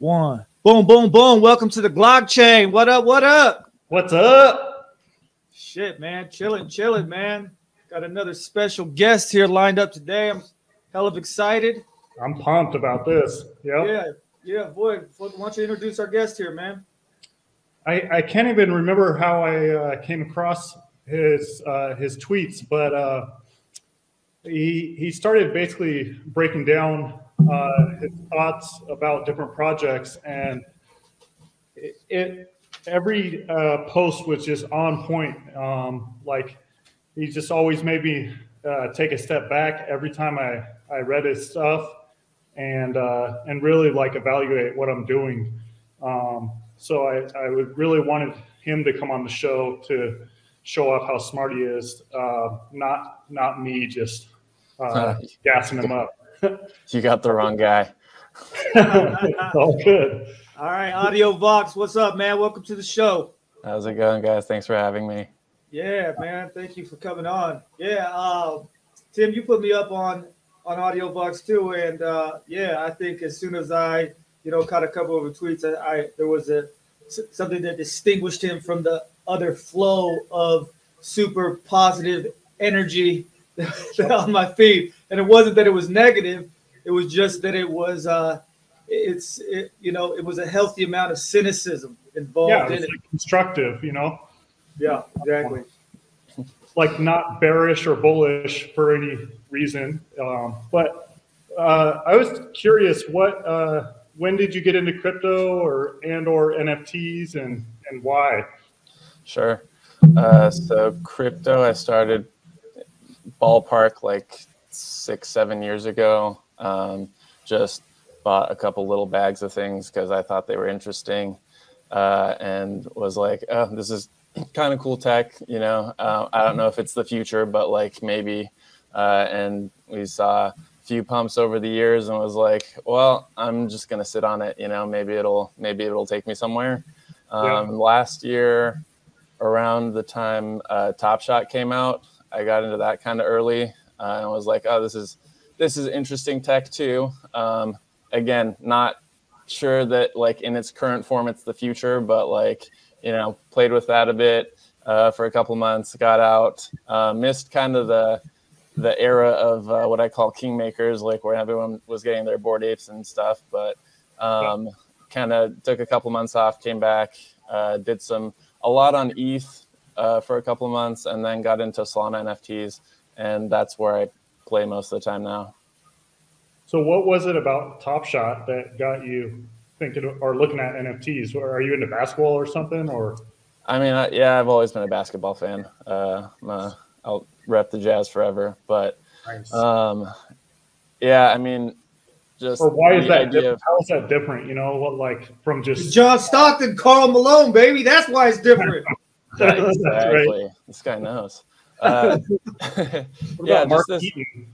One. Boom, boom, boom. Welcome to the GlockChain. What up, what up? What's up? Shit, man. Chilling, man. Got another special guest here lined up today. I'm hell of excited. I'm pumped about this. Yep. Yeah, boy. Why don't you introduce our guest here, man? I can't even remember how I came across his tweets, but he started basically breaking down his thoughts about different projects, and every post was just on point. Like he just always made me take a step back every time I read his stuff, and really like evaluate what I'm doing. So I would really wanted him to come on the show to show off how smart he is, not me just gassing him up. You got the wrong guy. It's all good. All right, Audio Vox, what's up, man? Welcome to the show. How's it going, guys? Thanks for having me. Yeah, man. Thank you for coming on. Yeah, Tim, you put me up on Audio Vox too, and I think as soon as I caught a couple of tweets, there was something that distinguished him from the other flow of super positive energy on my feed. And it wasn't that it was negative; it was just that it was it was a healthy amount of cynicism involved in it. Like constructive, Yeah, exactly. Like not bearish or bullish for any reason. But I was curious, when did you get into crypto or NFTs and why? Sure. So crypto, I started ballpark like 6-7 years ago. Just bought a couple little bags of things because I thought they were interesting, and was like, oh, this is kind of cool tech. I don't know if it's the future, but like maybe. And we saw a few pumps over the years and was like, well, I'm just gonna sit on it. Maybe it'll take me somewhere. Last year, around the time Top Shot came out, I got into that kind of early, and was like, oh, this is interesting tech too. Again, not sure that like in its current form it's the future, but like played with that a bit for a couple months, got out, missed kind of the era of what I call kingmakers, like where everyone was getting their Bored Apes and stuff, but kind of took a couple months off, came back, did a lot on ETH for a couple of months, and then got into Solana NFTs, and that's where I play most of the time now. So what was it about Top Shot that got you thinking or looking at NFTs? Or are you into basketball or something? Or I mean, I've always been a basketball fan. I'll rep the Jazz forever, but nice. I mean, just or why is that different? How is that different? From just John Stockton, Karl Malone, baby. That's why it's different. Exactly. Right. This guy knows. Mark Eaton?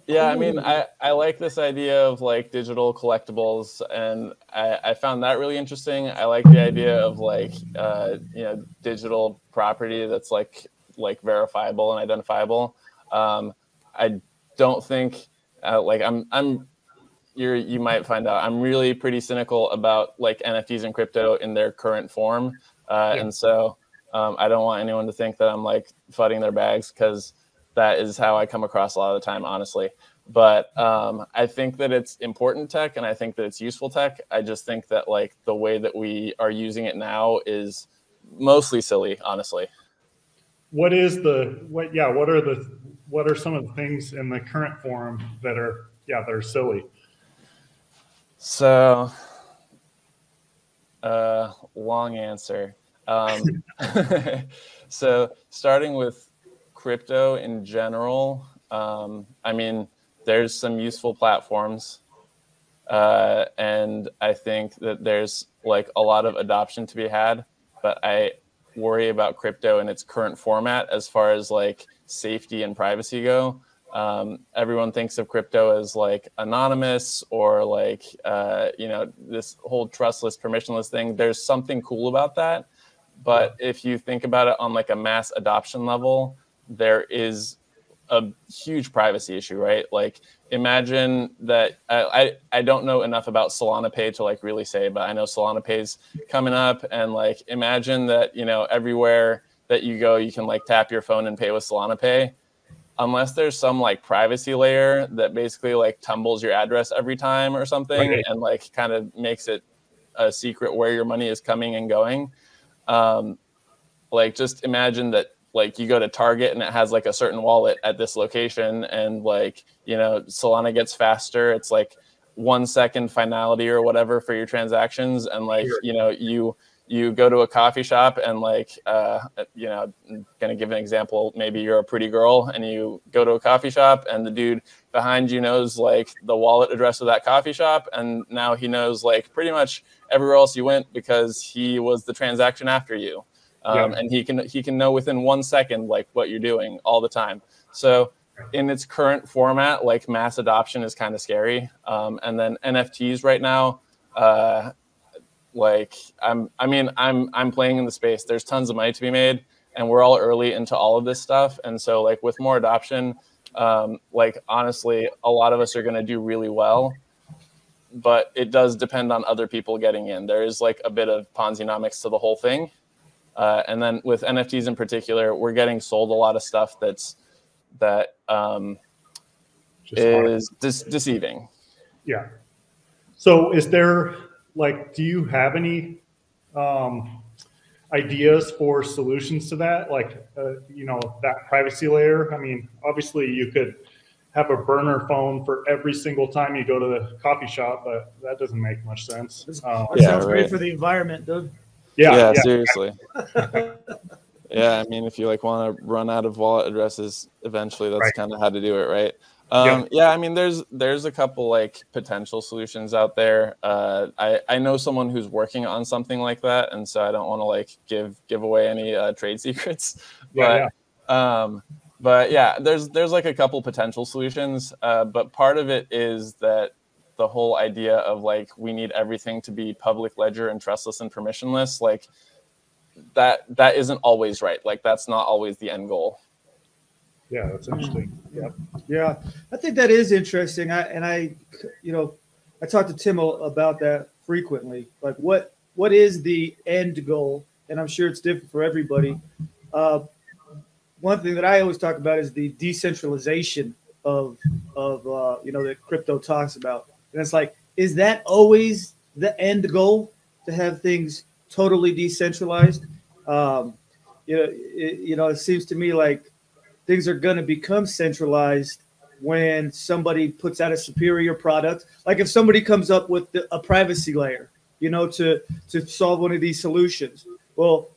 Yeah, I mean, I like this idea of like digital collectibles, and I found that really interesting. I like the idea of like digital property that's like verifiable and identifiable. I don't think you might find out I'm really pretty cynical about like NFTs and crypto in their current form, and so I don't want anyone to think that I'm like fudding their bags, because that is how I come across a lot of the time, honestly. But I think that it's important tech, and I think that it's useful tech. I just think that like the way that we are using it now is mostly silly, honestly. What are some of the things in the current form that are silly? So, long answer. So starting with crypto in general, I mean, there's some useful platforms, and I think that there's like a lot of adoption to be had, but I worry about crypto in its current format as far as like safety and privacy go. Everyone thinks of crypto as like anonymous or like this whole trustless, permissionless thing. There's something cool about that, but if you think about it on like a mass adoption level, there is a huge privacy issue, right? Like imagine that I don't know enough about Solana Pay to like really say, but I know Solana Pay's coming up, and like imagine that, you know, everywhere that you go, you can like tap your phone and pay with Solana Pay. Unless there's some like privacy layer that basically like tumbles your address every time or something, right, and like kind of makes it a secret where your money is coming and going. Like just imagine that like you go to Target and it has like a certain wallet at this location, and like, you know, Solana gets faster. It's like 1 second finality or whatever for your transactions. And like, sure, you know, you go to a coffee shop and like, you know, I'm going to give an example. Maybe you're a pretty girl and you go to a coffee shop and the dude behind you knows like the wallet address of that coffee shop. And now he knows like pretty much everywhere else you went because he was the transaction after you. And he can know within 1 second, like what you're doing all the time. So in its current format, like mass adoption is kind of scary. And then NFTs right now, like I'm playing in the space. There's tons of money to be made, and we're all early into all of this stuff. And so like with more adoption, like honestly, a lot of us are going to do really well, but it does depend on other people getting in. There is like a bit of Ponzi-nomics to the whole thing. And then with NFTs in particular, we're getting sold a lot of stuff that is deceiving. Yeah. So is there like, do you have any ideas for solutions to that? Like, you know, that privacy layer? I mean, obviously you could have a burner phone for every single time you go to the coffee shop, but that doesn't make much sense. That sounds great for the environment, dude. Yeah, seriously. Yeah, I mean, if you like want to run out of wallet addresses, eventually that's kind of how to do it, right? Yeah, I mean, there's a couple like potential solutions out there. I know someone who's working on something like that, and so I don't want to like give away any trade secrets. But yeah, there's like a couple potential solutions. But part of it is that the whole idea of like we need everything to be public ledger and trustless and permissionless, like that isn't always right. Like that's not always the end goal. Yeah, that's interesting. Yeah, I think that is interesting. I talk to Tim about that frequently. Like what is the end goal? And I'm sure it's different for everybody. One thing that I always talk about is the decentralization of that crypto talks about. And it's like, is that always the end goal, to have things totally decentralized? It seems to me like things are going to become centralized when somebody puts out a superior product. Like if somebody comes up with a privacy layer, to solve one of these solutions. Well,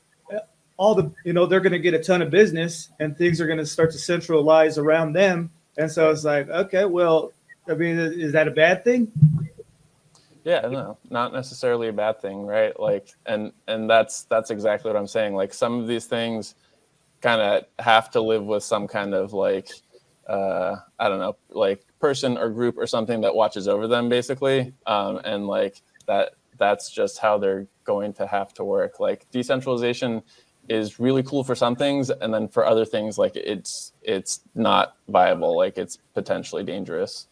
they're going to get a ton of business and things are going to start to centralize around them. And so it's like, okay, well, I mean, is that a bad thing? Yeah, no, not necessarily a bad thing, right? Like, and that's exactly what I'm saying. Like some of these things kind of have to live with some kind of like, I don't know, like person or group or something that watches over them basically. And like that's just how they're going to have to work. Like decentralization is really cool for some things. And then for other things, like it's not viable. Like it's potentially dangerous.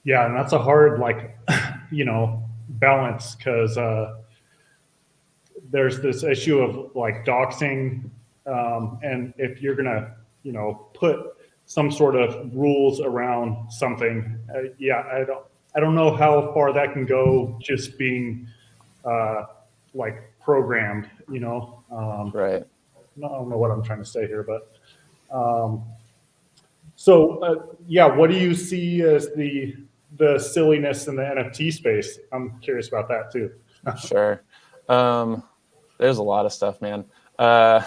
Yeah, and that's a hard, balance, because there's this issue of like doxing, and if you're gonna, put some sort of rules around something, I don't know how far that can go. Just being programmed, right. I don't know what I'm trying to say here, but what do you see as the silliness in the NFT space? I'm curious about that too. Sure. There's a lot of stuff, man. The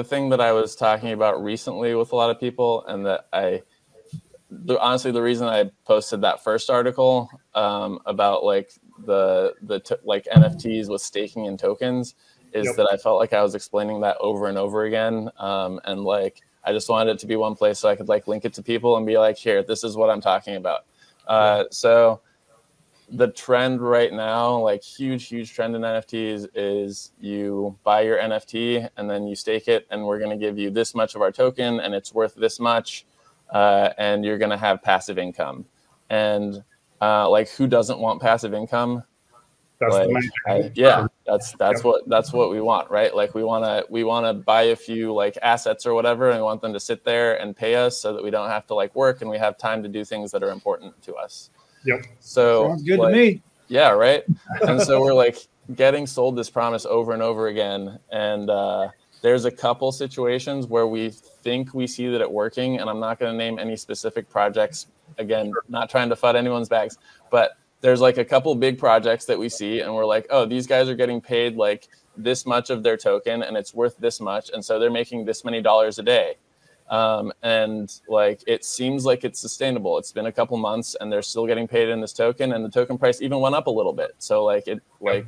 thing that I was talking about recently with a lot of people, and that honestly, the reason I posted that first article about like the NFTs with staking and tokens is that I felt like I was explaining that over and over again, and like I just wanted it to be one place so I could like link it to people and be like, here, this is what I'm talking about. So the trend right now, like huge trend in NFTs, is you buy your NFT and then you stake it, and we're going to give you this much of our token and it's worth this much, and you're going to have passive income. And like, who doesn't want passive income? That's like, the main thing. yeah, that's what we want, right? Like, we want to buy a few like assets or whatever, and we want them to sit there and pay us so that we don't have to like work, and we have time to do things that are important to us. Yep. So sounds good like, to me. Yeah, right. And so we're like getting sold this promise over and over again. And there's a couple situations where we think we see that it working, and I'm not going to name any specific projects. Again, not trying to FUD anyone's bags, but there's like a couple big projects that we see, and we're like, oh, these guys are getting paid like this much of their token, and it's worth this much, and so they're making this many dollars a day. And like, it seems like it's sustainable. It's been a couple months and they're still getting paid in this token, and the token price even went up a little bit. So like,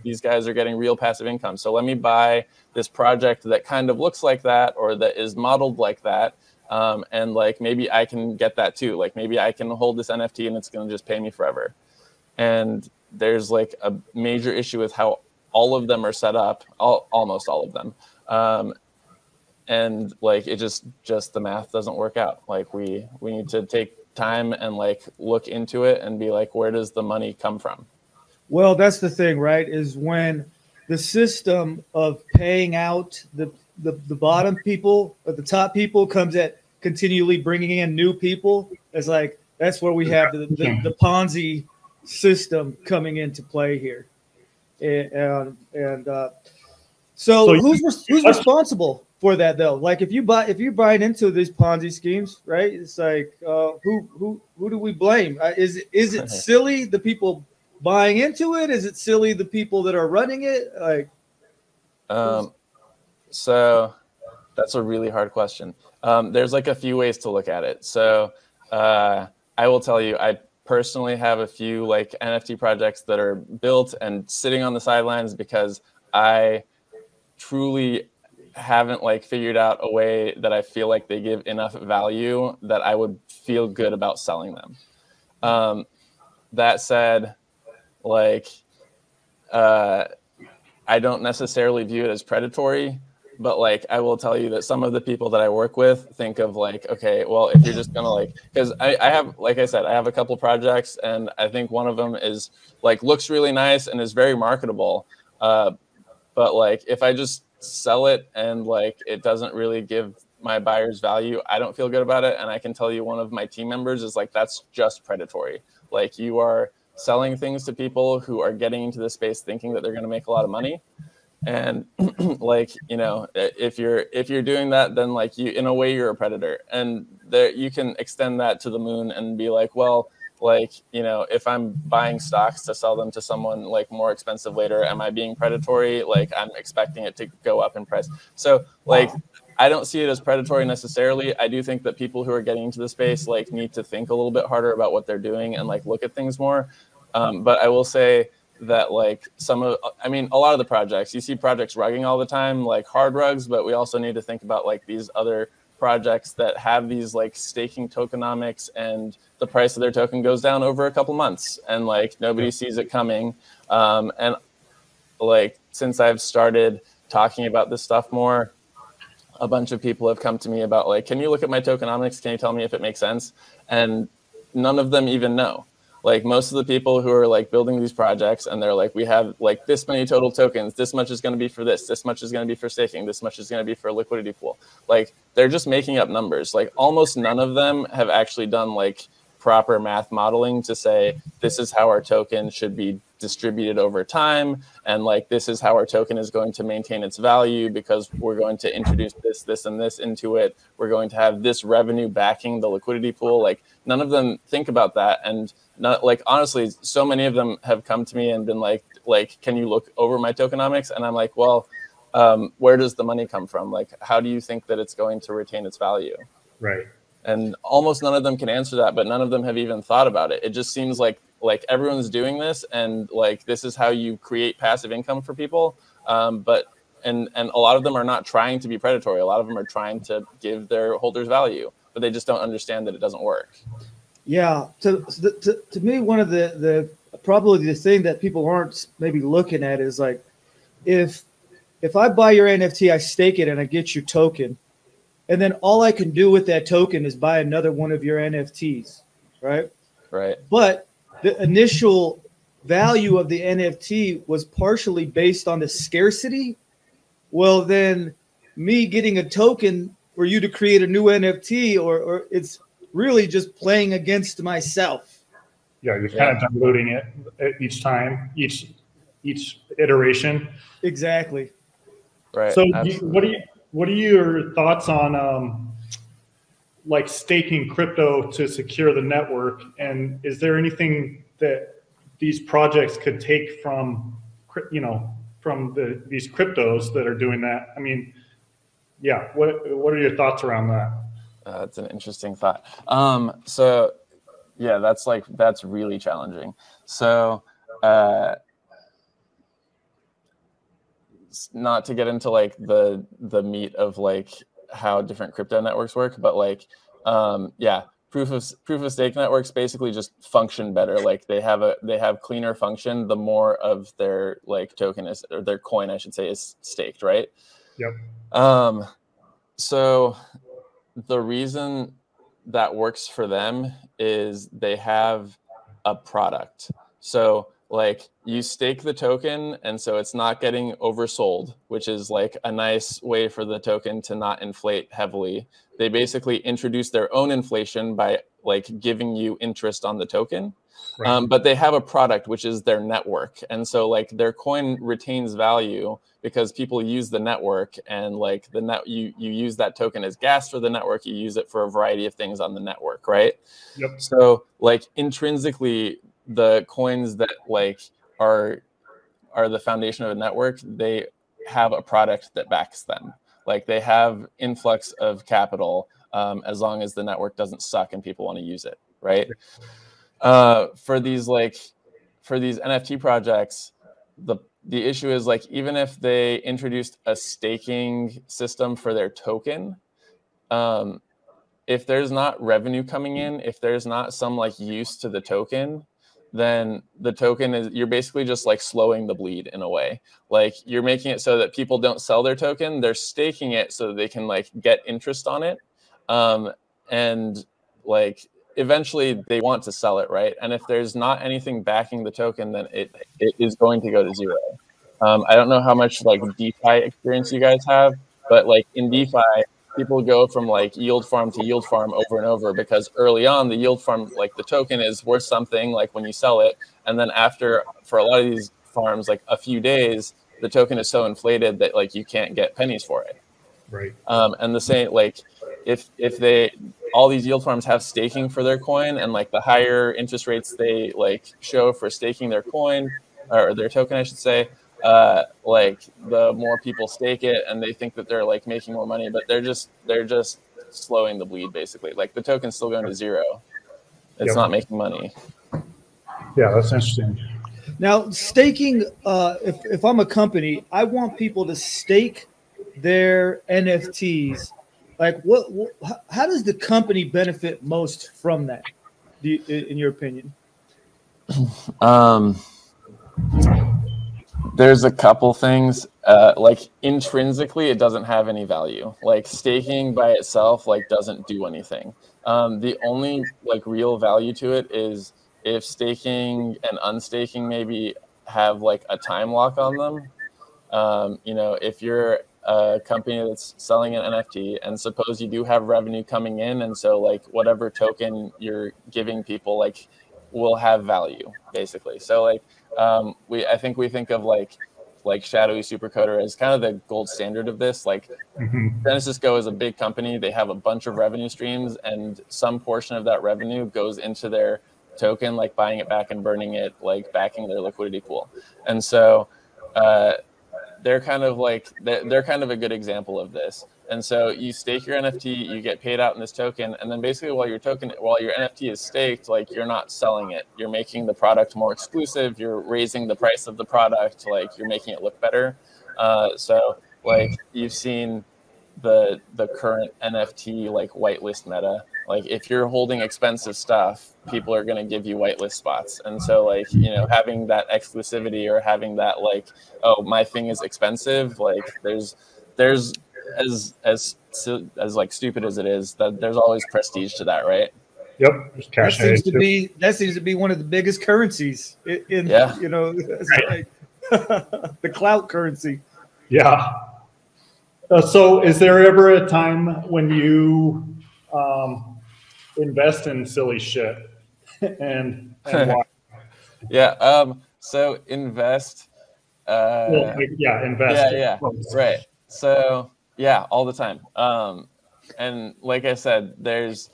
these guys are getting real passive income. So let me buy this project that kind of looks like that, or that is modeled like that. And like, maybe I can get that too. Like, maybe I can hold this NFT and it's going to just pay me forever. And there's like a major issue with how all of them are set up, almost all of them. And like, it just the math doesn't work out. Like, we need to take time and like look into it and be like, where does the money come from? Well, that's the thing, right? Is when the system of paying out the bottom people, or the top people, comes at continually bringing in new people. It's like, that's where we have the Ponzi system coming into play here. So who's responsible for that though? Like, if you're buying into these Ponzi schemes, right? It's like, who do we blame? Is it silly the people buying into it? Is it silly the people that are running it? Like, so that's a really hard question. There's like a few ways to look at it. So I will tell you, I personally have a few like NFT projects that are built and sitting on the sidelines because I truly haven't like figured out a way that I feel like they give enough value that I would feel good about selling them. That said, like, I don't necessarily view it as predatory, but like, I will tell you that some of the people that I work with think of like, okay, well, if you're just gonna like, because I have, like I said, I have a couple projects, and I think one of them is like, looks really nice and is very marketable. But like, if I just sell it and like, it doesn't really give my buyers value, I don't feel good about it. And I can tell you, one of my team members is like, that's just predatory. Like, you are selling things to people who are getting into this space thinking that they're going to make a lot of money. And like, you know, if you're doing that, then like, you, in a way, you're a predator. And there, you can extend that to the moon and be like, well, like, you know, if I'm buying stocks to sell them to someone like more expensive later, am I being predatory? Like, I'm expecting it to go up in price. So like, I don't see it as predatory necessarily. I do think that people who are getting into the space like need to think a little bit harder about what they're doing and like look at things more. But I will say that like, a lot of the projects, you see projects rugging all the time, like hard rugs, but we also need to think about like these other projects that have these like staking tokenomics, and the price of their token goes down over a couple months and like nobody sees it coming. And like, since I've started talking about this stuff more, a bunch of people have come to me about like, can you look at my tokenomics? Can you tell me if it makes sense? And none of them even know. Like, most of the people who are like building these projects, and they're like, we have like this many total tokens, this much is going to be for this much is going to be for staking, this much is going to be for a liquidity pool. Like, they're just making up numbers. Like, almost none of them have actually done like proper math modeling to say, this is how our token should be distributed over time, and like, this is how our token is going to maintain its value, because we're going to introduce this and this into it. We're going to have this revenue backing the liquidity pool. Like, none of them think about that. And not like, honestly, so many of them have come to me and been like, can you look over my tokenomics? And I'm like, well, where does the money come from? Like, how do you think that it's going to retain its value? Right. And almost none of them can answer that, but none of them have even thought about it. It just seems like everyone's doing this, and like, this is how you create passive income for people. But a lot of them are not trying to be predatory. A lot of them are trying to give their holders value, but they just don't understand that it doesn't work. Yeah, to me, one of the probably the thing that people aren't maybe looking at is like, if I buy your NFT, I stake it and I get your token, and then all I can do with that token is buy another one of your NFTs, right? Right. But the initial value of the NFT was partially based on the scarcity. Well, then me getting a token for you to create a new NFT, or it's really just playing against myself. Yeah, you're kind of diluting it each time, each iteration. Exactly. Right. So what are your thoughts on like staking crypto to secure the network? And is there anything that these projects could take from, these cryptos that are doing that? I mean, yeah, what are your thoughts around that? That's an interesting thought. So yeah, that's really challenging. So not to get into like the meat of like how different crypto networks work, but like proof of stake networks basically just function better. Like they have cleaner function the more of their like token is, or their coin I should say, is staked, right? Yep. So the reason that works for them is they have a product. So like you stake the token, and so it's not getting oversold, which is like a nice way for the token to not inflate heavily. They basically introduce their own inflation by like giving you interest on the token. Right. But they have a product, which is their network. And so like their coin retains value because people use the network, and like you use that token as gas for the network. You use it for a variety of things on the network, right? Yep. So like intrinsically, the coins that like are the foundation of a network, they have a product that backs them. Like they have influx of capital as long as the network doesn't suck and people want to use it, right? For these NFT projects, the issue is like, even if they introduced a staking system for their token, if there's not revenue coming in, if there's not some like use to the token, then the token you're basically just like slowing the bleed in a way. Like you're making it so that people don't sell their token, they're staking it so that they can like get interest on it. And like eventually they want to sell it, right? And if there's not anything backing the token, then it is going to go to zero. I don't know how much like DeFi experience you guys have, but like in DeFi, people go from like yield farm to yield farm over and over, because early on the yield farm, like the token is worth something like when you sell it. And then after, for a lot of these farms, like a few days, the token is so inflated that like you can't get pennies for it. Right. And the same, like if all these yield farms have staking for their coin, and like the higher interest rates they like show for staking their coin, or their token, I should say, like the more people stake it, and they think that they're like making more money, but they're just slowing the bleed basically. Like the token's still going to zero. It's not making money. Yeah, that's interesting. Now, staking, if I'm a company, I want people to stake their NFTs. Like, how does the company benefit most from that, in your opinion? There's a couple things. Like intrinsically, it doesn't have any value. Like staking by itself, like doesn't do anything. The only like real value to it is if staking and unstaking maybe have like a time lock on them. If you're a company that's selling an NFT, and suppose you do have revenue coming in, and so like whatever token you're giving people like will have value basically. So like I think we think of like shadowy supercoder as kind of the gold standard of this. Like Genesis Go is a big company. They have a bunch of revenue streams, and some portion of that revenue goes into their token, like buying it back and burning it, like backing their liquidity pool. And so they're kind of a good example of this. And so you stake your NFT, you get paid out in this token, and then basically while your NFT is staked, like you're not selling it. You're making the product more exclusive. You're raising the price of the product. Like you're making it look better. So like you've seen the current NFT like whitelist meta. Like if you're holding expensive stuff, people are going to give you whitelist spots. And so like, you know, having that exclusivity or having that like, oh, my thing is expensive. Like there's as like stupid as it is, that there's always prestige to that, right? Yep. There's cash that seems to be one of the biggest currencies in yeah. you know, like, the clout currency. Yeah. So is there ever a time when you invest in silly shit and why? Yeah. So invest. Invest. Yeah. Right. So yeah, all the time. And like I said, there's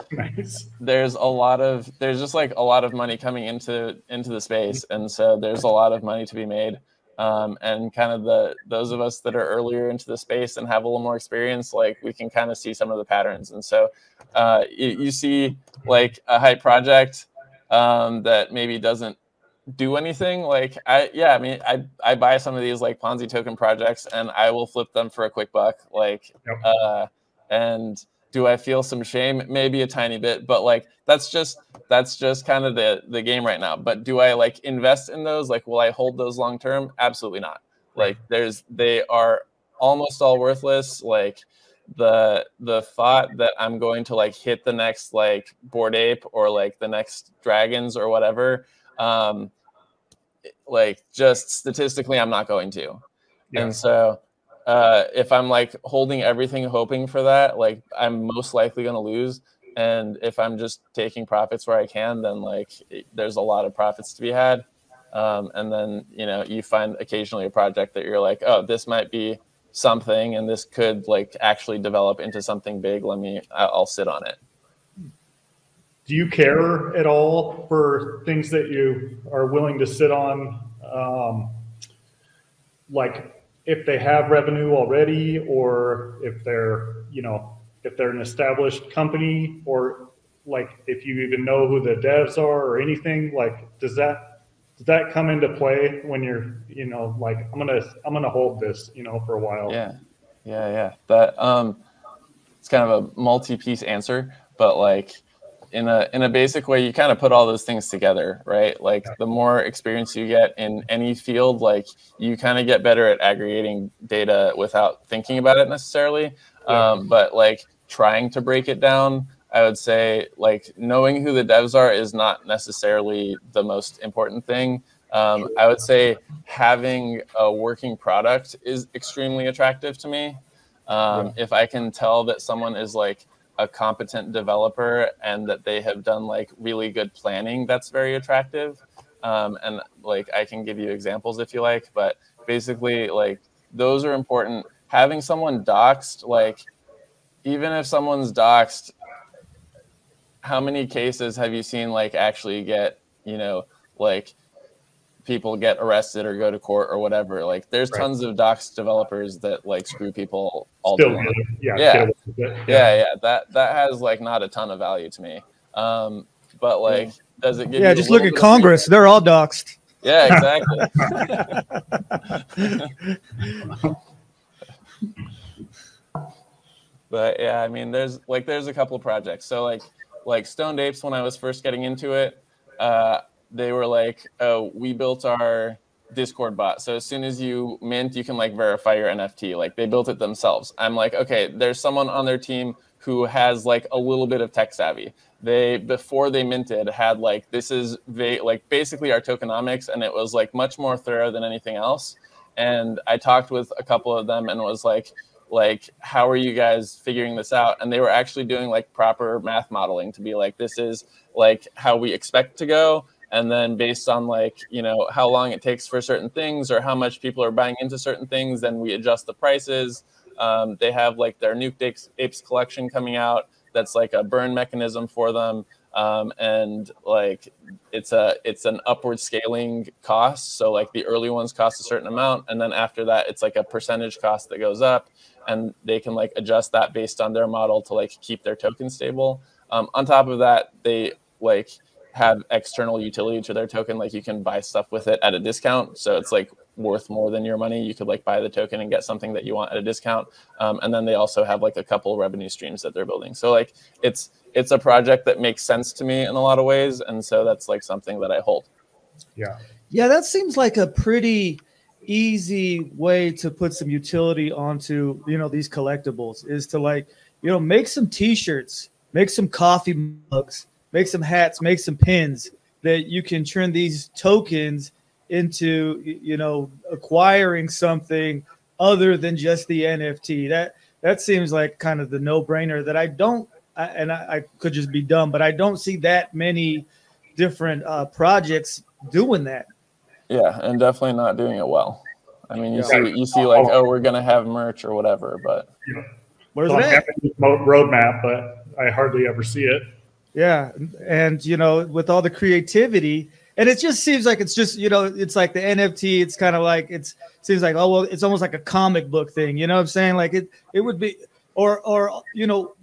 just like a lot of money coming into the space, and so there's a lot of money to be made. And kind of those of us that are earlier into the space and have a little more experience, like we can kind of see some of the patterns. And so you see like a hype project that maybe doesn't do anything. Like I buy some of these like Ponzi token projects and I will flip them for a quick buck. Like, and do I feel some shame? Maybe a tiny bit, but like that's just kind of the game right now. But do I like invest in those? Like, will I hold those long term? Absolutely not. Like they are almost all worthless. Like the thought that I'm going to like hit the next like Bored Ape or like the next dragons or whatever, like just statistically I'm not going to. And so if I'm like holding everything hoping for that, like I'm most likely going to lose. And if I'm just taking profits where I can, then like there's a lot of profits to be had. And then, you know, you find occasionally a project that you're like, oh, this might be something and this could like actually develop into something big. I'll sit on it. Do you care at all for things that you are willing to sit on? Like if they have revenue already, or if they're, you know, if they're an established company, or like if you even know who the devs are or anything, like does that come into play when you're, you know, like I'm gonna hold this, you know, for a while? Yeah. That it's kind of a multi-piece answer, but like in a basic way, you kind of put all those things together, right? Like the more experience you get in any field, like you kind of get better at aggregating data without thinking about it necessarily. But like trying to break it down, I would say like knowing who the devs are is not necessarily the most important thing. I would say having a working product is extremely attractive to me. If I can tell that someone is like a competent developer and that they have done like really good planning, that's very attractive. And like I can give you examples if you like, but basically like those are important. Having someone doxed, like even if someone's doxed, how many cases have you seen like actually get, you know, like people get arrested or go to court or whatever? Like there's tons of doxed developers that like screw people all day long. That has like not a ton of value to me. But like, does it give you just look at Congress? They're all doxed. Yeah, exactly. But yeah, I mean, there's a couple of projects. So like Stoned Apes, when I was first getting into it, they were like, oh, we built our Discord bot. So as soon as you mint, you can like verify your NFT. Like they built it themselves. I'm like, okay, there's someone on their team who has like a little bit of tech savvy. They, before they minted, had like, this is like basically our tokenomics, and it was like much more thorough than anything else. And I talked with a couple of them and was like, how are you guys figuring this out? And they were actually doing like proper math modeling to be like, this is like how we expect to go. And then based on like, you know, how long it takes for certain things or how much people are buying into certain things, then we adjust the prices. They have like their Nuked Apes collection coming out. That's like a burn mechanism for them. And like it's an upward scaling cost. So like the early ones cost a certain amount. And then after that, it's like a percentage cost that goes up, and they can like adjust that based on their model to like keep their token stable. On top of that, they like have external utility to their token. Like you can buy stuff with it at a discount. So it's like worth more than your money, you could like buy the token and get something that you want at a discount. And then they also have like a couple revenue streams that they're building. So like it's a project that makes sense to me in a lot of ways, and so that's like something that I hold. Yeah, that seems like a pretty easy way to put some utility onto, these collectibles, is to like, make some t-shirts, make some coffee mugs, make some hats, make some pins that you can turn these tokens into, acquiring something other than just the NFT. That seems like kind of the no-brainer that I could just be dumb, but I don't see that many different projects doing that. Yeah, and definitely not doing it well. I mean, you see like, oh, we're gonna have merch or whatever, but where's so it at? Roadmap, but I hardly ever see it. Yeah, and with all the creativity, and it just seems like it's just it's like the NFT. It's kind of like seems like, oh well, it's almost like a comic book thing. You know what I'm saying? Like it would be, or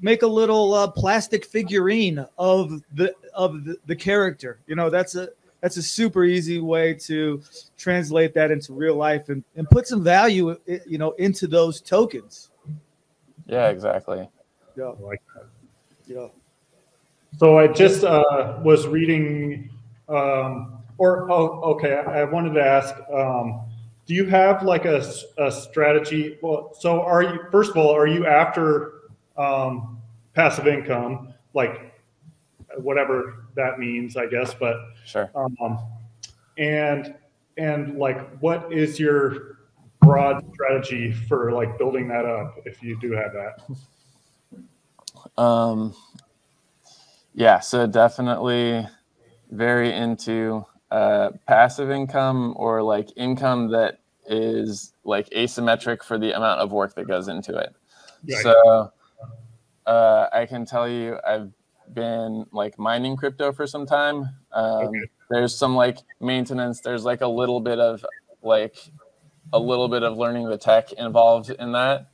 make a little plastic figurine of the character. That's a super easy way to translate that into real life and put some value, into those tokens. Yeah, exactly. Yeah. I like that. Yeah. So I just was reading, okay, I wanted to ask, do you have like a strategy? Well, so first of all, are you after passive income, like whatever that means, I guess, but sure. And like, what is your broad strategy for like building that up, if you do have that? Yeah, so definitely very into passive income, or like income that is like asymmetric for the amount of work that goes into it. Right. So I can tell you I've been like mining crypto for some time. Okay. There's some like maintenance. There's like a little bit of learning the tech involved in that,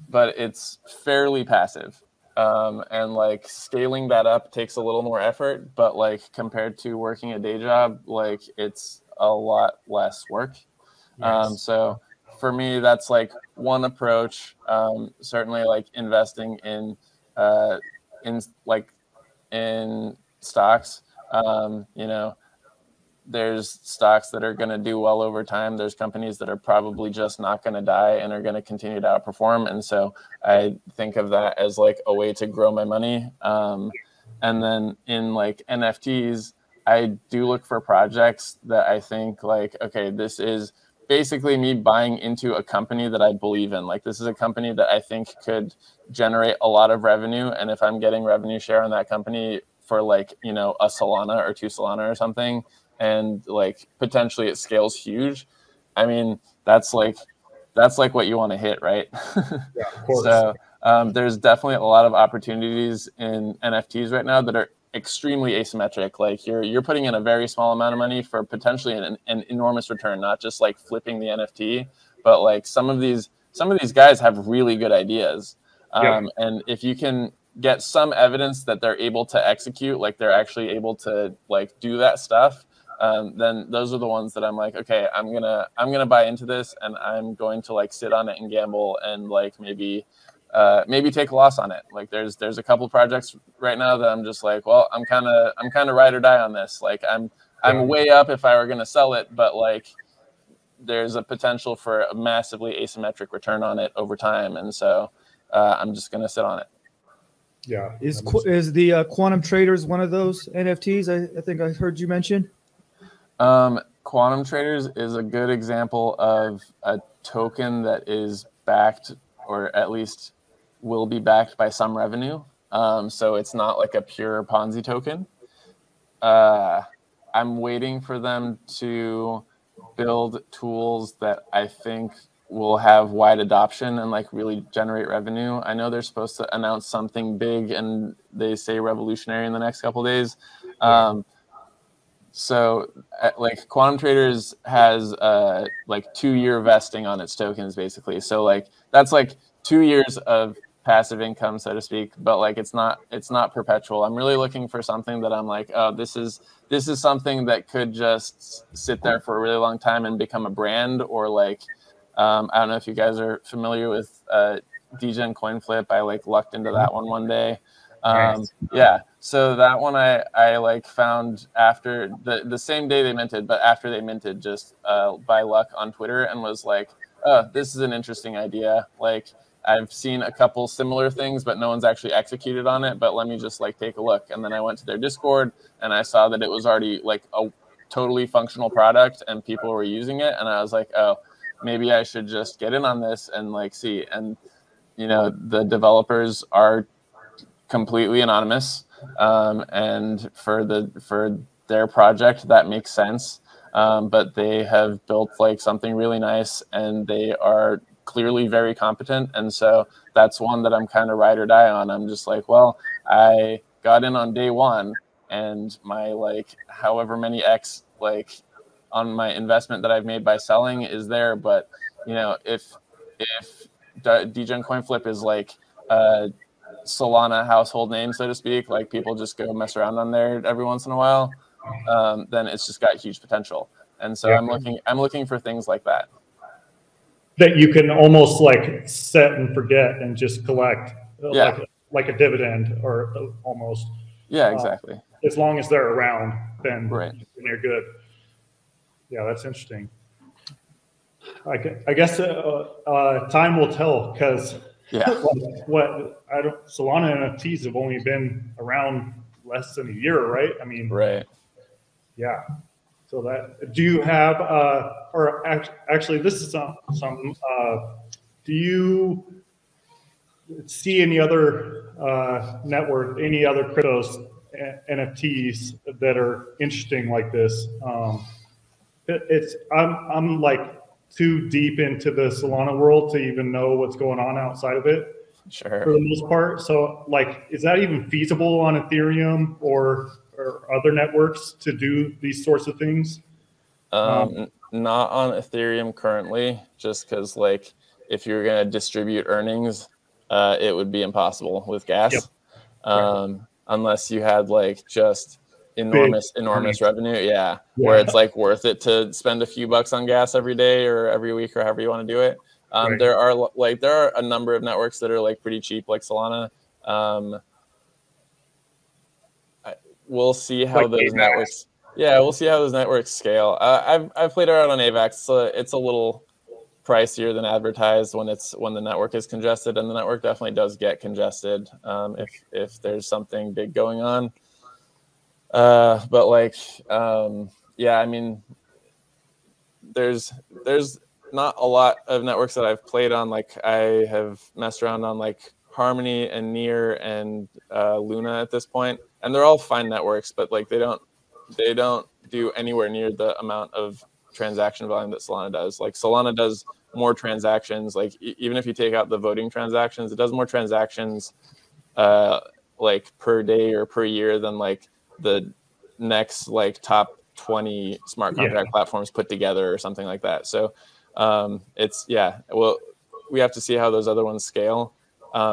but it's fairly passive. And like scaling that up takes a little more effort, but like compared to working a day job, like it's a lot less work. Nice. So for me, that's like one approach. Certainly like investing in stocks. There's stocks that are going to do well over time. There's companies that are probably just not going to die and are going to continue to outperform. And so I think of that as like a way to grow my money. And then in like NFTs, I do look for projects that I think like, okay, this is basically me buying into a company that I believe in. Like, this is a company that I think could generate a lot of revenue. And if I'm getting revenue share on that company for like, a Solana or 2 Solana or something, and like potentially it scales huge, I mean, that's like what you want to hit, right? Yeah, of course. So there's definitely a lot of opportunities in NFTs right now that are extremely asymmetric. Like you're putting in a very small amount of money for potentially an enormous return, not just like flipping the NFT, but like some of these guys have really good ideas. And if you can get some evidence that they're able to execute, like they're actually able to like do that stuff, then those are the ones that I'm like, okay, I'm gonna buy into this, and I'm going to like sit on it and gamble, and like maybe take a loss on it. Like there's a couple projects right now that I'm just like, well, I'm kind of ride or die on this. Like I'm way up if I were gonna sell it, but like there's a potential for a massively asymmetric return on it over time, and so I'm just gonna sit on it. Yeah. Is the Quantum Traders one of those NFTs? I think I heard you mention. Quantum Traders is a good example of a token that is backed, or at least will be backed by some revenue. So it's not like a pure Ponzi token. I'm waiting for them to build tools that I think will have wide adoption and like really generate revenue. I know they're supposed to announce something big, and they say revolutionary, in the next couple of days. So like Quantum Traders has like 2-year vesting on its tokens, basically. So like that's like 2 years of passive income, so to speak, but like it's not perpetual. I'm really looking for something that I'm like, oh, this is something that could just sit there for a really long time and become a brand, or like I don't know if you guys are familiar with Degen Coin Flip. I like lucked into that one day. Yeah, so that one I like found after the same day they minted, but after they minted, just by luck on Twitter, and was like, oh, this is an interesting idea. Like, I've seen a couple similar things, but no one's actually executed on it. But let me just like take a look. And then I went to their Discord and I saw that it was already like a totally functional product and people were using it. And I was like, oh, maybe I should just get in on this and like see. And, you know, the developers are completely anonymous. And for their project, that makes sense. But they have built like something really nice, and they are clearly very competent. And so that's one that I'm kind of ride or die on. I'm just like, well, I got in on day one, and my like however many X like on my investment that I've made by selling is there. But you know, if Degen Coin Flip is like Solana household name, so to speak, like people just go mess around on there every once in a while, then it's just got huge potential. And so I'm looking for things like that you can almost like set and forget and just collect, like a dividend, or almost. Yeah, exactly. As long as they're around, then right. They're good. Yeah, that's interesting. I guess time will tell, because Solana NFTs have only been around less than a year, right? I mean, right. Yeah. So that, do you have, or actually, this is some. Do you see any other network, any other cryptos, NFTs that are interesting like this? I'm like too deep into the Solana world to even know what's going on outside of it. Sure. For the most part. So like, is that even feasible on Ethereum or other networks to do these sorts of things? Not on Ethereum currently, just because like if you're going to distribute earnings, it would be impossible with gas. Yep. Unless you had like just enormous revenue. Where it's like worth it to spend a few bucks on gas every day or every week or however you want to do it. There are a number of networks that are like pretty cheap, like Solana. We'll see how those networks. Yeah, we'll see how those networks scale. I've played around on AVAX. So it's a little pricier than advertised when the network is congested, and the network definitely does get congested if there's something big going on. But like, I mean, there's not a lot of networks that I've played on. Like I have messed around on like Harmony and Near and Luna at this point, and they're all fine networks, but like they don't do anywhere near the amount of transaction volume that Solana does. Like Solana does more transactions. Like even if you take out the voting transactions, it does more transactions like per day or per year than like the next like top 20 smart contract platforms put together or something like that. So well, we have to see how those other ones scale.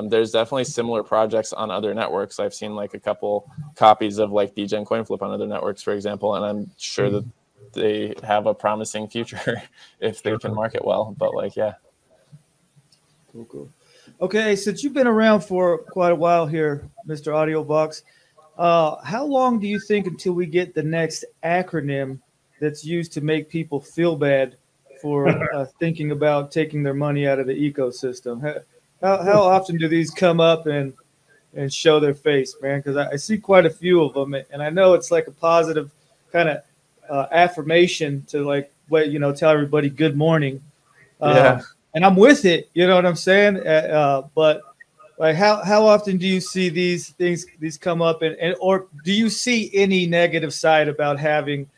There's definitely similar projects on other networks. I've seen like a couple copies of like Degen Coin Flip on other networks, for example, and I'm sure that they have a promising future if they can market well. But like, yeah. Cool. Okay, since you've been around for quite a while here, Mr. Audiobox, how long do you think until we get the next acronym that's used to make people feel bad for thinking about taking their money out of the ecosystem? How often do these come up and show their face, man? Because I see quite a few of them, and I know it's like a positive kind of affirmation to like tell everybody good morning. And I'm with it, you know what I'm saying? But like, how often do you see these come up, and or do you see any negative side about having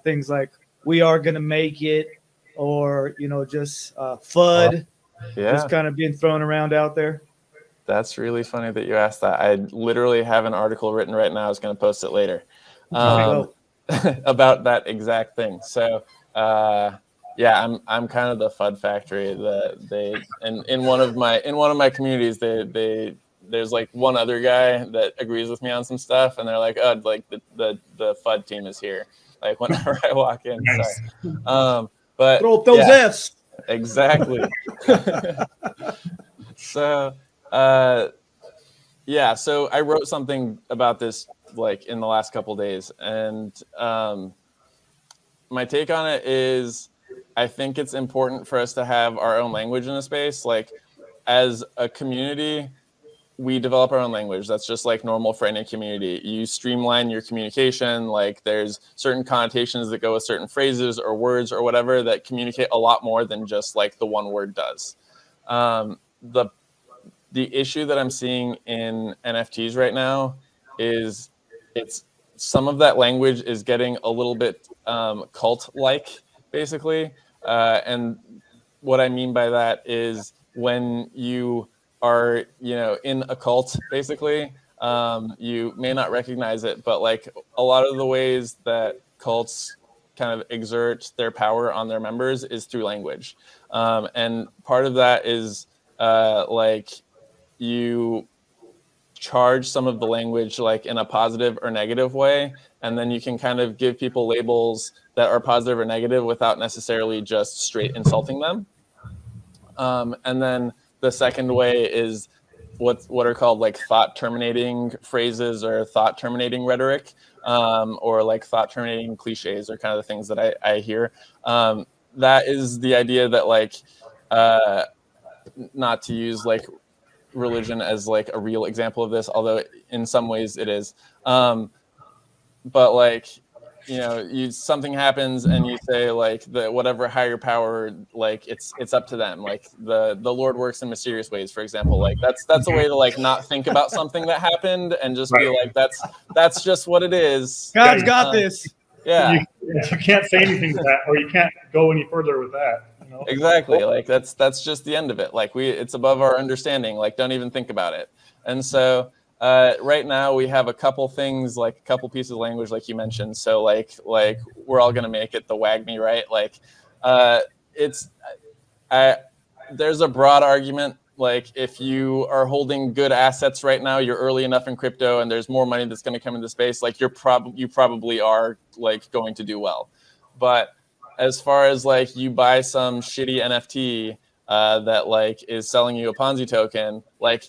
things like "we are going to make it" or just FUD? Just kind of being thrown around out there? That's really funny that you asked that. I literally have an article written right now. I was going to post it later about that exact thing. So Yeah, I'm kind of the FUD factory that they in one of my communities there's like one other guy that agrees with me on some stuff, and they're like, oh, like the FUD team is here. Like whenever I walk in, Nice. but Throw up those F's. Exactly. So, yeah, so I wrote something about this like in the last couple days, and my take on it is I think it's important for us to have our own language in a space. Like as a community, we develop our own language. That's just like normal for any community. You streamline your communication. Like there's certain connotations that go with certain phrases or words or whatever that communicate a lot more than just like the one word does. The issue that I'm seeing in NFTs right now is some of that language is getting a little bit cult-like, basically. And what I mean by that is when you are, in a cult, basically, you may not recognize it, but like a lot of the ways that cults kind of exert their power on their members is through language. And part of that is like you charge some of the language like in a positive or negative way, and then you can kind of give people labels that are positive or negative without necessarily just straight insulting them. And then the second way is what are called like thought terminating phrases or thought terminating rhetoric, or like thought terminating cliches are kind of the things that I hear. That is the idea that like not to use like religion as like a real example of this, although in some ways it is. But like, something happens and you say like the whatever higher power, like it's up to them. Like the Lord works in mysterious ways, for example. Like that's a way to like not think about something that happened and just be like, that's just what it is. God's got this. Yeah. You can't say anything to that, or you can't go any further with that. Exactly. Like that's just the end of it. Like it's above our understanding. Like don't even think about it. And so right now we have a couple things, like a couple pieces of language, like you mentioned. So like we're all gonna make it the WAGMI, right? Like there's a broad argument. Like if you are holding good assets right now, you're early enough in crypto, and there's more money that's going to come into space. Like you probably are like going to do well. But as far as like you buy some shitty NFT that like is selling you a Ponzi token, like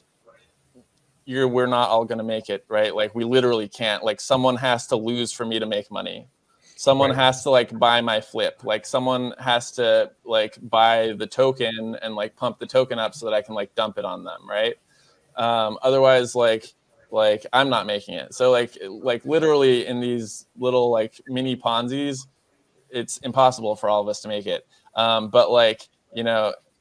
we're not all going to make it, right? Like we literally can't. Like someone has to lose for me to make money. Someone has to like buy my flip. Like someone has to like buy the token and like pump the token up so that I can like dump it on them, right? Otherwise, like I'm not making it. So like literally in these little like mini Ponzi's, it's impossible for all of us to make it. But like,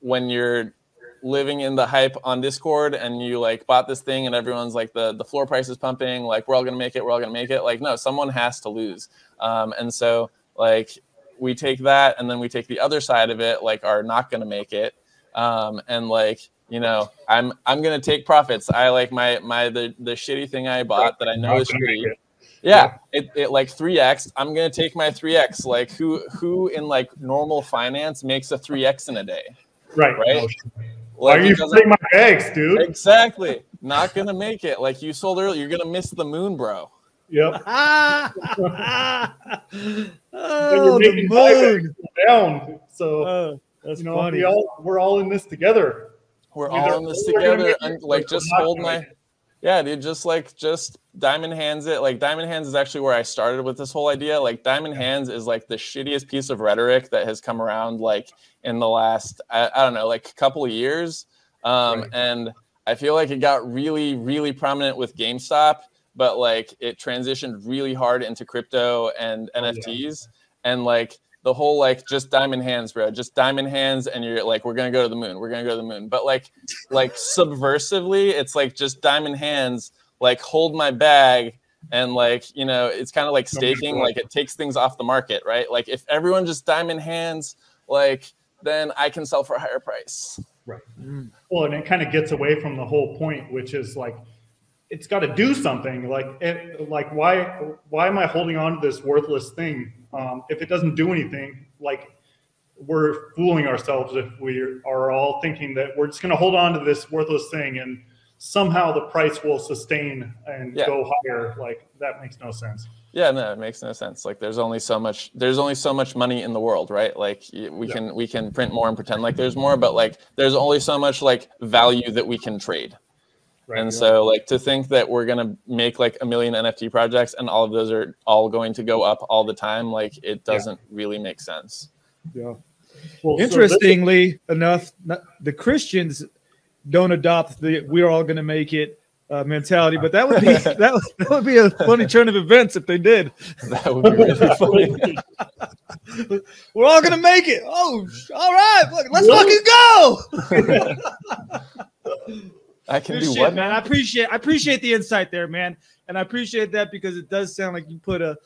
when you're living in the hype on Discord and you like bought this thing and everyone's like the floor price is pumping, like we're all gonna make it. Like no, someone has to lose. And so like we take that and then we take the other side of it, like are not gonna make it. And like, I'm gonna take profits. I like the shitty thing I bought that I know is shitty. Yeah, it like 3x. I'm gonna take my 3x. Like who in like normal finance makes a 3x in a day? Right. No. Why are you selling my eggs, dude? Exactly. Not gonna make it. Like you sold earlier, you're gonna miss the moon, bro. Yep. Oh, the moon down. So that's funny. We're all in this together. We're all in this together. And like just hold my. Yeah, dude, just diamond hands it. Like diamond hands is actually where I started with this whole idea. Like diamond hands is like the shittiest piece of rhetoric that has come around like in the last, I don't know, like a couple of years. And I feel like it got really, really prominent with GameStop, but like it transitioned really hard into crypto and NFTs. And like the whole like just diamond hands, bro, just diamond hands, and you're like, we're gonna go to the moon, but like subversively, it's like just diamond hands, like hold my bag, and like it's kind of like staking, like it takes things off the market, right? Like if everyone just diamond hands, like then I can sell for a higher price. Right. Well, and it kind of gets away from the whole point, which is like it's got to do something. Like why am I holding on to this worthless thing? If it doesn't do anything, like we're fooling ourselves if we are all thinking that we're just going to hold on to this worthless thing and somehow the price will sustain and go higher. Like, that makes no sense. Yeah, no, it makes no sense. Like, there's only so much money in the world, right? Like, we can print more and pretend like there's more, but like there's only so much like value that we can trade. Right, and so like to think that we're going to make like 1 million NFT projects and all of those are all going to go up all the time, like it doesn't really make sense. Yeah. Well, interestingly enough, the Christians don't adopt the "we're all going to make it" mentality, but that would be that would be a funny turn of events if they did. That would be really funny. We're all going to make it. Oh, all right, look, let's fucking go. I can do what, man? I appreciate the insight there, man, and I appreciate that because it does sound like you put a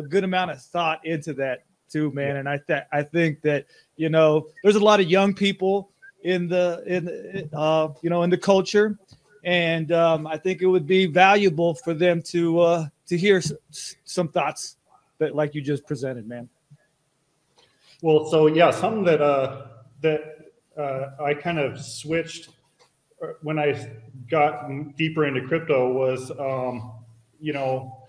good amount of thought into that too, man. And I think that, you know, there's a lot of young people in the culture, and I think it would be valuable for them to hear some thoughts that like you just presented, man. Well, so yeah, something that I kind of switched when I got deeper into crypto was, you know,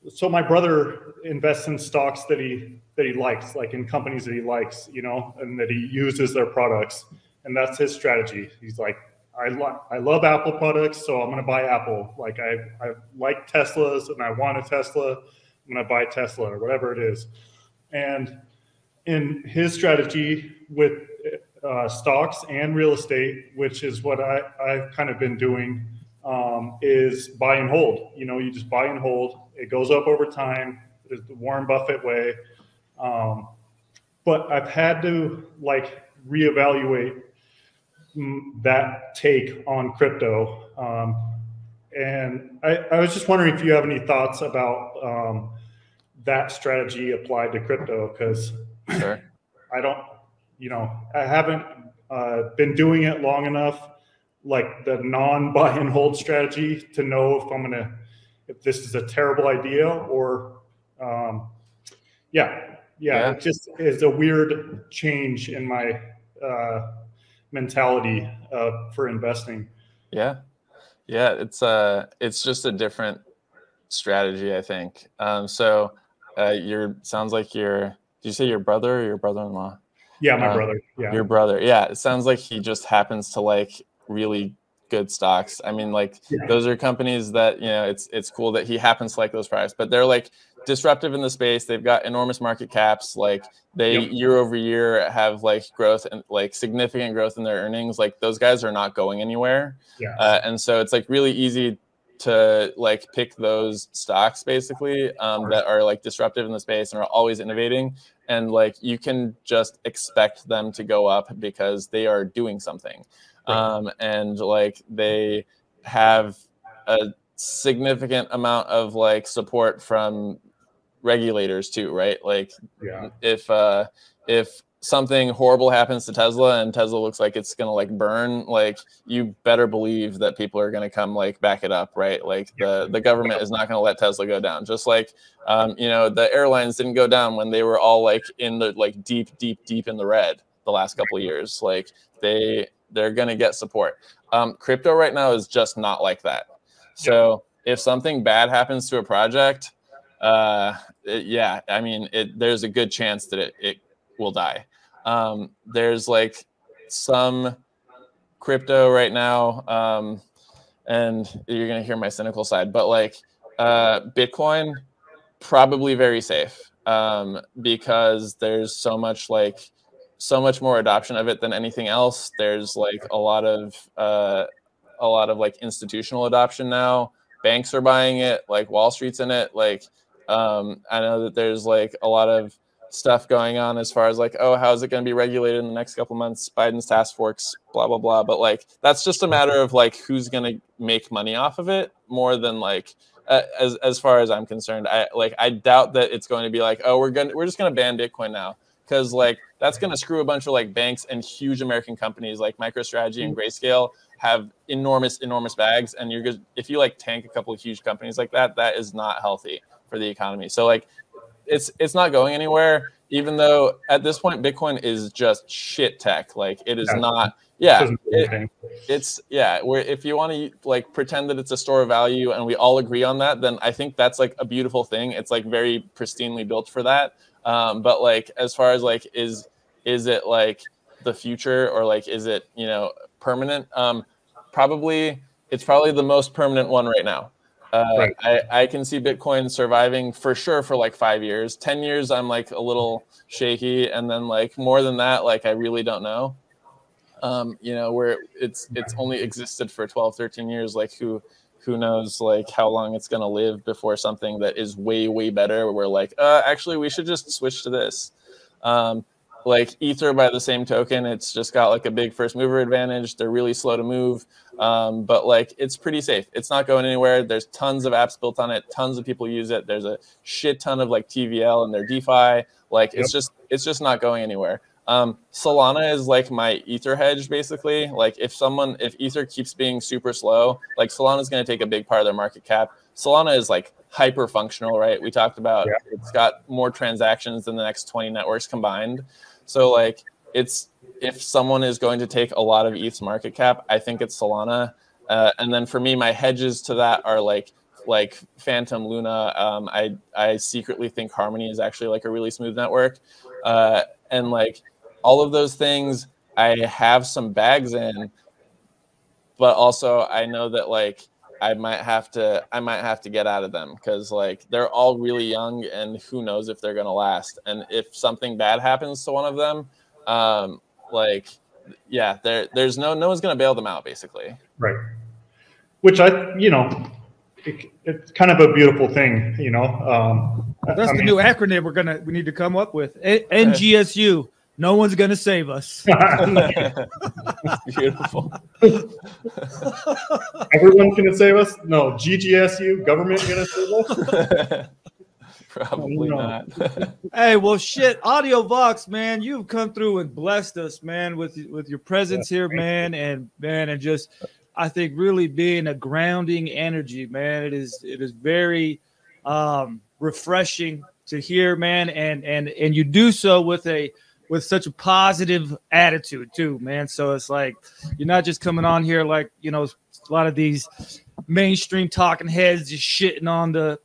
so my brother invests in stocks that he likes, like in companies that he likes, you know, and that he uses their products. And that's his strategy. He's like, I love Apple products, so I'm going to buy Apple. Like I like Teslas and I want a Tesla. I'm going to buy Tesla or whatever it is. And in his strategy with stocks and real estate, which is what I've kind of been doing, is buy and hold. You know, you just buy and hold. It goes up over time. There's the Warren Buffett way. But I've had to like reevaluate that take on crypto. And I was just wondering if you have any thoughts about that strategy applied to crypto, because sure. I haven't been doing it long enough, like the non-buy and hold strategy, to know if this is a terrible idea or, it just is a weird change in my mentality for investing. Yeah, it's just a different strategy, I think. So sounds like did you say your brother or your brother-in-law? Yeah, my brother. Yeah. Your brother. Yeah, it sounds like he just happens to like really good stocks. I mean, like those are companies that, you know, it's cool that he happens to like those products, but they're like disruptive in the space. They've got enormous market caps. Like they year over year have like growth and like significant growth in their earnings. Like those guys are not going anywhere. Yeah. And so it's like really easy to like pick those stocks basically that are like disruptive in the space and are always innovating. And like you can just expect them to go up because they are doing something. And like they have a significant amount of like support from regulators too, right? Like if something horrible happens to Tesla and Tesla looks like it's gonna like burn, like you better believe that people are gonna come like back it up, right? Like the government is not gonna let Tesla go down. Just like you know, the airlines didn't go down when they were all like in the like deep in the red the last couple of years. Like they're gonna get support. Crypto right now is just not like that. So if something bad happens to a project, I mean, there's a good chance that it will die. There's like some crypto right now, and you're gonna hear my cynical side, but like Bitcoin, probably very safe because there's so much more adoption of it than anything else. There's like a lot of like institutional adoption now. Banks are buying it, like Wall Street's in it. Like I know that there's like a lot of stuff going on as far as like, oh, how is it going to be regulated in the next couple months? Biden's task force, blah, blah, blah. But like, that's just a matter of like, who's going to make money off of it more than like, as far as I'm concerned, I doubt that it's going to be like, oh, we're just going to ban Bitcoin now. Cause like, that's going to screw a bunch of like banks and huge American companies like MicroStrategy and Grayscale have enormous bags. And if you like tank a couple of huge companies like that, that is not healthy for the economy. So like, it's not going anywhere. even though at this point Bitcoin is just shit tech, like it is not. It's where if you want to like pretend that it's a store of value and we all agree on that, then I think that's like a beautiful thing. It's like very pristinely built for that. But like as far as like is it like the future, or like is it, you know, permanent? It's probably the most permanent one right now. I can see Bitcoin surviving for sure for like 5 years. 10 years I'm like a little shaky, and then like more than that, like I really don't know. You know, where it's only existed for 12, 13 years, like who knows like how long it's going to live before something that is way better, we're like, actually we should just switch to this. Like Ether, by the same token, it's just got like a big first mover advantage. They're really slow to move, but like it's pretty safe. It's not going anywhere. There's tons of apps built on it. Tons of people use it. There's a shit ton of like TVL and their DeFi. Like it's just not going anywhere. Solana is like my Ether hedge, basically. Like if Ether keeps being super slow, like Solana is going to take a big part of their market cap. Solana is like hyper functional, right? We talked about it's got more transactions than the next 20 networks combined. So like if someone is going to take a lot of ETH's market cap, I think it's Solana. And then for me, my hedges to that are like Phantom, Luna. I secretly think Harmony is actually like a really smooth network. And like all of those things I have some bags in, but also I know that like I might have to get out of them, because like they're all really young and who knows if they're going to last. And if something bad happens to one of them, like, yeah, there's no one's going to bail them out, basically. Right. Which it's kind of a beautiful thing, you know. That's the new acronym we need to come up with. NGSU. No one's gonna save us. Beautiful. Everyone's gonna save us? No. GGSU. Government gonna save us? Probably not. Hey, well, shit. AudioVox, man, you've come through and blessed us, man, with your presence here, man, and just, I think, really being a grounding energy, man. It is very refreshing to hear, man, and you do so with such a positive attitude too, man. So it's like you're not just coming on here like, you know, a lot of these mainstream talking heads just shitting on the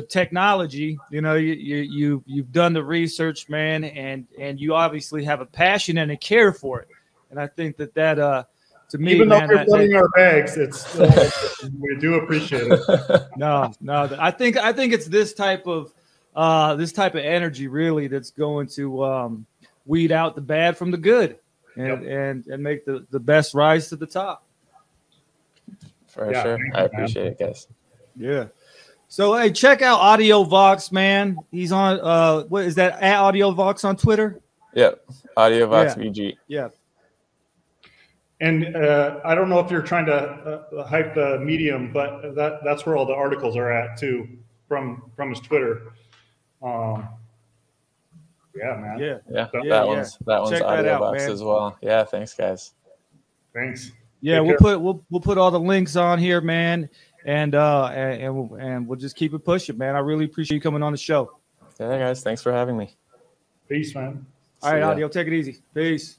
technology. You know, you've done the research, man, and you obviously have a passion and a care for it. And I think that to me, even man, though we're flooding our bags, it's we do appreciate it. No, I think it's this type of energy really that's going to weed out the bad from the good, and make the best rise to the top. For sure. I appreciate it, guys. Yeah. So hey, check out AudioVox, man. He's on what is that, at AudioVox on Twitter? Yep. AudioVox VG. Yeah. And I don't know if you're trying to hype the Medium, but that's where all the articles are at too, from his Twitter. Yeah, man. Yeah. That one's AudioVox as well. Yeah. Thanks, guys. Thanks. Yeah, we'll put all the links on here, man, and we'll just keep it pushing, man. I really appreciate you coming on the show. Yeah, guys. Thanks for having me. Peace, man. All right, Audio. Take it easy. Peace.